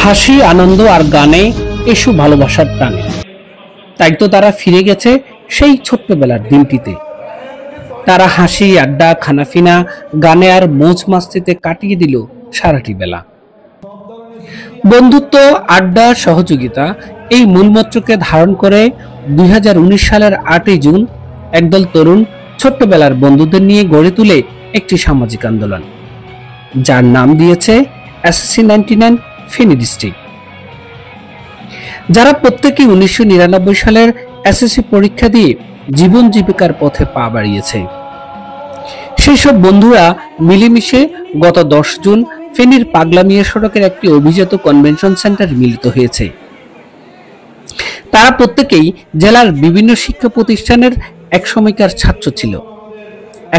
হাসি, আনন্দ আর গানে এসু ভালোবাসার টানে। তাই তো তারা ফিরে গেছে সেই ছোট্টবেলার দিনটিতে। তারা হাসি, আড্ডা, খানাফিনা, গানে আর মৌজ মাস্তিতে কাটিয়ে দিল সারাটি বেলা। বন্ধুত্ব, আড্ডা, সহযোগিতা এই মূলমন্ত্রকে ধারণ করে 2019 সালের 8ই জুন একদল তরুণ ছোট্টবেলার বন্ধুদের নিয়ে গড়ে তুলে একটি সামাজিক আন্দোলন, যার নাম দিয়েছে এসএসসি 99 ফেনী ডিস্ট্রিক্ট। যারা প্রত্যেকেই 1999 সালের এসএসসি পরীক্ষা দিয়ে জীবন জীবিকার পথে পা বাড়িয়েছে। সেই সব বন্ধুরা মিলেমিশে গত 10 জুন ফেনীর পাগলামিয়া সড়কের একটি অভিজাত কনভেনশন সেন্টার মিলিত হয়েছে। তারা প্রত্যেকেই জেলার বিভিন্ন শিক্ষা প্রতিষ্ঠানের একসময়কার ছাত্র ছিল।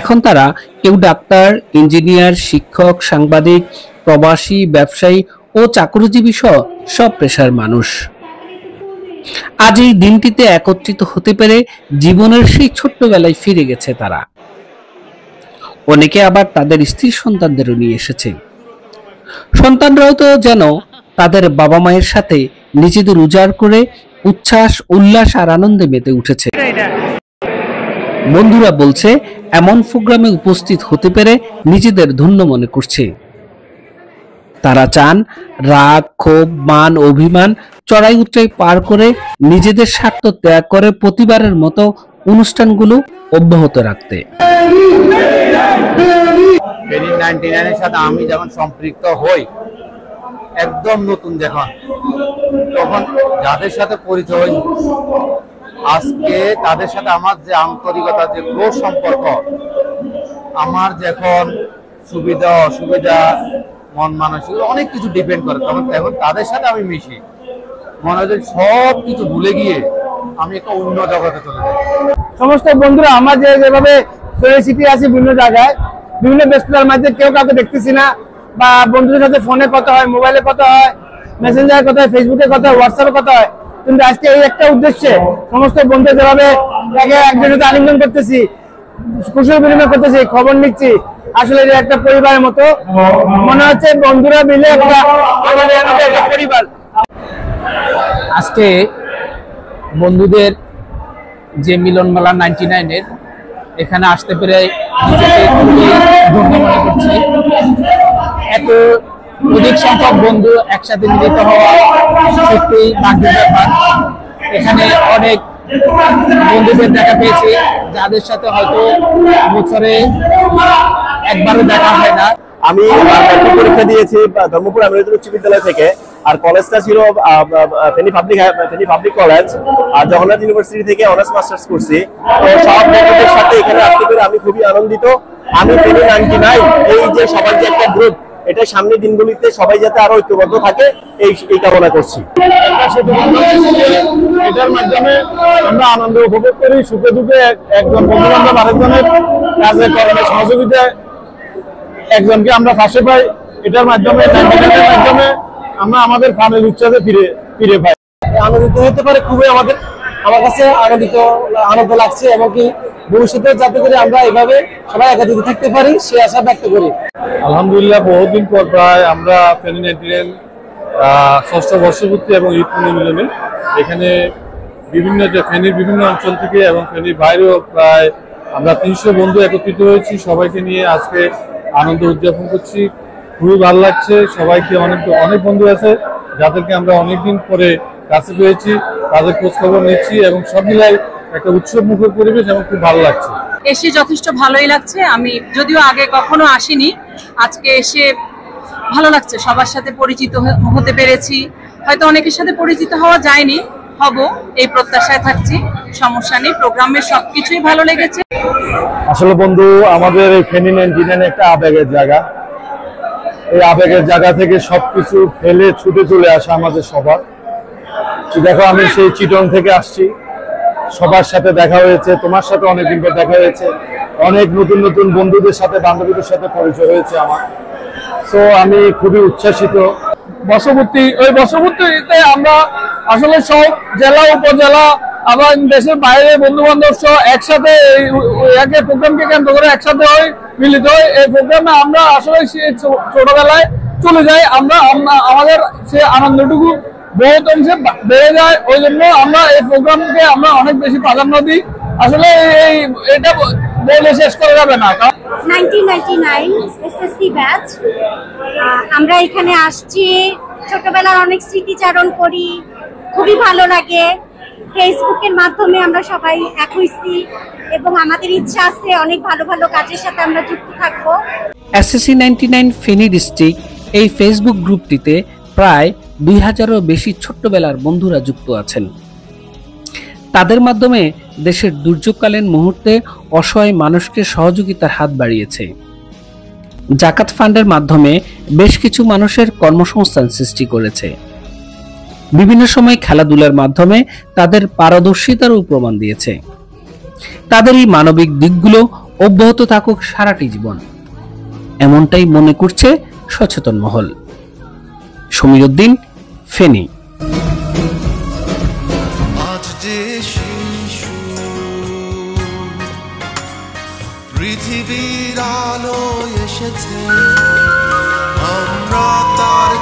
এখন তারা কেউ ডাক্তার, ইঞ্জিনিয়ার, শিক্ষক, সাংবাদিক, প্রবাসী, ব্যবসায়ী ও চাকরিজীবী সহ সব পেশার মানুষ। আজ এই দিনটিতে একত্রিত হতে পেরে জীবনের সেই ছোট্টবেলায় ফিরে গেছে তারা। অনেকে আবার তাদের স্ত্রী সন্তানদেরও নিয়ে এসেছে। সন্তানরাও তো যেন তাদের বাবা মায়ের সাথে নিজেদের উজাড় করে উচ্ছ্বাস, উল্লাস আর আনন্দে মেতে উঠেছে। বন্ধুরা বলছে, এমন প্রোগ্রামে উপস্থিত হতে পেরে নিজেদের ধন্য মনে করছে। তারা চান রাগ, ক্ষোভ, মান, অভিমান চড়াই উতরাই পার করে নিজেদের স্বার্থ ত্যাগ করে প্রতিবারের মতো অনুষ্ঠানগুলো অব্যাহত রাখতে। ফেনী 99 এর সাথে আমি যখন সম্পৃক্ত হই, একদম নতুন তখন যাদের সাথে পরিচয় হই, আজকে তাদের সাথে আমার যে আন্তরিকতা, যে ক্লোজ সম্পর্ক, আমার যখন সুবিধা অসুবিধা, মন মানসিক অনেক কিছু ডিপেন্ড করে, তখন এখন তাদের সাথে আমি মিশি, মনে হয় সব কিছু ভুলে গিয়ে আমি একটা অন্য জগতে চলে যাই। সমস্ত বন্ধুরা আমার যেভাবে সিটি আছে, বিভিন্ন জায়গায় বিভিন্ন ব্যস্ততার মাঝে কেউ কাউকে দেখতেছি না, বা বন্ধুদের সাথে ফোনে কথা হয়, মোবাইলে কথা হয়, মেসেঞ্জারে কথা হয়, ফেসবুকে কথা হয়, হোয়াটসঅ্যাপে কথা হয়, কিন্তু আজকে এই একটা উদ্দেশ্যে সমস্ত বন্ধু যেভাবে একজনের সাথে আলিঙ্গন করতেছি, কুশল বিনিময় করতেছি, খবর নিচ্ছি, আসলে একটা পরিবারের মতো মনে হচ্ছে। বন্ধুরা মিলে একটা পরিবার। আজকে বন্ধুদের যে মিলন মেলা 99-এর এখানে আসতে পেরে নিজেকে খুবই ধন্য মনে করছি। এত অধিক সংখ্যক বন্ধু একসাথে মিলিত হওয়া সত্যি ভাগ্যের ব্যাপার। এখানে অনেক বন্ধুদের দেখা পেয়েছি যাদের সাথে হয়তো বছরে একবারও দেখা হয় না। আমি পরীক্ষা দিয়েছি ধর্মপুর আমিরাতুল উচ্চ বিদ্যালয় থেকে, আর কলেজটা ছিল ফেনী পাবলিক কলেজ, আর জগন্নাথ ইউনিভার্সিটি থেকে অনার্স মাস্টার্স করছি। তো সব বন্ধুদের সাথে এখানে আসতে পেরে আমি খুবই আনন্দিত। আমি ফেনী 99 এই যে সবাই যে একটা গ্রুপ, এটা সামনের দিনগুলিতে সবাই যাতে আরো ঐক্যবদ্ধ থাকে এই কামনা করছি। এটার মাধ্যমে আমরা আনন্দ উপভোগ করি, সুখে দুঃখে একজন বন্ধু বান্ধব আরেকজনের কাজে কর্মে সহযোগিতায় একজনকে আমরা পাশে পাই। এটার মাধ্যমে 99-এর মাধ্যমে আমরা আমাদের প্রাণের উচ্ছ্বাসে ফিরে পাই। আনন্দিত হতে পারে খুবই আমার কাছে আনন্দ লাগছে, এবং কি ভবিষ্যতে যাতে করে আমরা এভাবে সবাই একাধিক থাকতে পারি সে আশা ব্যক্ত করি। আলহামদুলিল্লাহ, বহুদিন পর প্রায় আমরা ফেনী 99 ষষ্ঠ বর্ষপূর্তি এবং ঈদ মিলনে এখানে ফেনীর বিভিন্ন অঞ্চল থেকে এবং ফেনীর বাইরেও প্রায় আমরা 300 বন্ধু একত্রিত হয়েছি। সবাইকে নিয়ে আজকে আনন্দ উদযাপন করছি, খুবই ভালো লাগছে। সবাইকে অনেক বন্ধু আছে যাদেরকে আমরা অনেকদিন পরে কাছে পেয়েছি, তাদের খোঁজ খবর নিচ্ছি এবং সব মিলাই একটা উৎসব মুখর পরিবেশ এবং খুব ভালো লাগছে। এসে যথেষ্ট ভালোই লাগছে। আমি যদিও আগে কখনো আসিনি, আজকে এসে ভালো লাগছে। সবার সাথে পরিচিত হতে পেরেছি, হয়তো অনেকের সাথে পরিচিত হওয়া যায়নি, হব এই প্রত্যাশায় থাকছি। সমস্যা নেই, প্রোগ্রামের সবকিছুই ভালো লেগেছে। আসলে বন্ধু, আমাদের এই ফেনী 99 একটা আবেগের জায়গা। এই আবেগের জায়গা থেকে সবকিছু ফেলে ছুটে চলে আসা আমাদের সবার। দেখো, আমি সেই চিটং থেকে আসছি, সবার সাথে দেখা হয়েছে, তোমার সাথে অনেকদিন পর দেখা হয়েছে, অনেক নতুন নতুন বন্ধুদের সাথে, বান্ধবীদের সাথে পরিচয় হয়েছে আমার। তো আমি খুবই উচ্ছ্বাসিত। বর্ষপূর্তিতে আমরা আসলে সব জেলা উপজেলা আবার দেশের বাইরে বন্ধু বান্ধব সহ একসাথে প্রোগ্রামকে কেন্দ্র করে একসাথে মিলিত হয়। এই প্রোগ্রামে আমরা আসলে ছোটবেলায় চলে যায় আমাদের সে আনন্দটুকু বহুত অংশে বেড়ে যায়। ওই জন্য আমরা এই প্রোগ্রামকে আমরা অনেক বেশি প্রাধান্য দিই। আসলে এটা বলে শেষ করা যাবে না। 1999 এসএসসি ব্যাচ, আমরা এখানে আসছি, ছোটবেলার অনেক স্মৃতিচারণ করি, খুবই ভালো লাগে। ফেসবুকের মাধ্যমে আমরা সবাই এক হইছি এবং আমাদের ইচ্ছা আছে অনেক ভালো ভালো কাজের সাথে আমরা যুক্ত থাকবো। এসএসসি 99 ফেনী ডিস্ট্রিক্ট এই ফেসবুক গ্রুপটিতে প্রায় 2000-এরও বেশি ছোট্টবেলার বন্ধুরা যুক্ত আছেন। তাদের মাধ্যমে দেশের দুর্যোগকালীন মুহূর্তে অসহায় মানুষকে সহযোগিতার হাত বাড়িয়েছে। জাকাত ফান্ডের মাধ্যমে বেশ কিছু মানুষের কর্মসংস্থান সৃষ্টি করেছে। বিভিন্ন সময় খেলাধুলার মাধ্যমে তাদের পারদর্শিতারও প্রমাণ দিয়েছে। তাদের এই মানবিক দিকগুলো অব্যাহত থাকুক সারাটি জীবন, এমনটাই মনে করছে সচেতন মহল। সমীর উদ্দিন, ফেনী। পৃথিবীর আলো এসেছে, আমরা তার